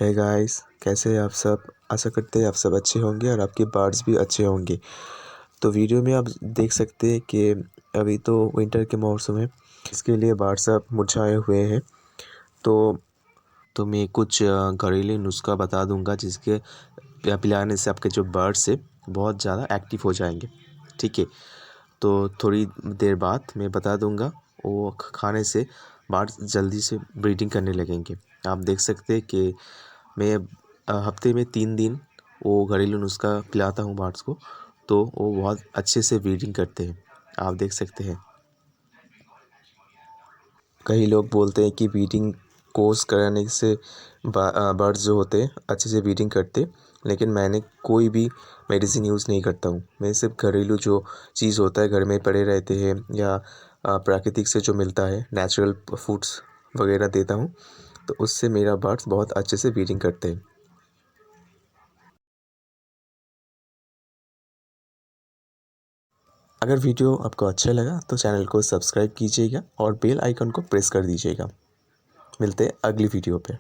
Hey guys, कैसे हैं आप सब। आशा करते हैं आप सब अच्छे होंगे और आपके बर्ड्स भी अच्छे होंगे। तो वीडियो में आप देख सकते हैं कि अभी तो विंटर के मौसम है, इसके लिए बर्ड्स सब मुरझाए हुए हैं। तो मैं कुछ घरेलू नुस्खा बता दूंगा जिसके पिलाने से आपके जो बर्ड्स है बहुत ज़्यादा एक्टिव हो जाएंगे। ठीक है, तो थोड़ी देर बाद मैं बता दूंगा, वो खाने से बर्ड्स जल्दी से ब्रीडिंग करने लगेंगे। आप देख सकते हैं कि मैं हफ्ते में 3 दिन वो घरेलू नुस्खा पिलाता हूँ बर्ड्स को, तो वो बहुत अच्छे से ब्रीडिंग करते हैं। आप देख सकते हैं। कई लोग बोलते हैं कि ब्रीडिंग कोर्स कराने से बर्ड्स जो होते हैं अच्छे से ब्रीडिंग करते, लेकिन मैंने कोई भी मेडिसिन यूज़ नहीं करता हूँ। मैं सिर्फ घरेलू जो चीज़ होता है घर में पड़े रहते हैं या प्राकृतिक से जो मिलता है नेचुरल फूड्स वगैरह देता हूँ, तो उससे मेरा बर्ड्स बहुत अच्छे से ब्रीडिंग करते हैं। अगर वीडियो आपको अच्छा लगा तो चैनल को सब्सक्राइब कीजिएगा और बेल आइकन को प्रेस कर दीजिएगा। मिलते हैं अगली वीडियो पे।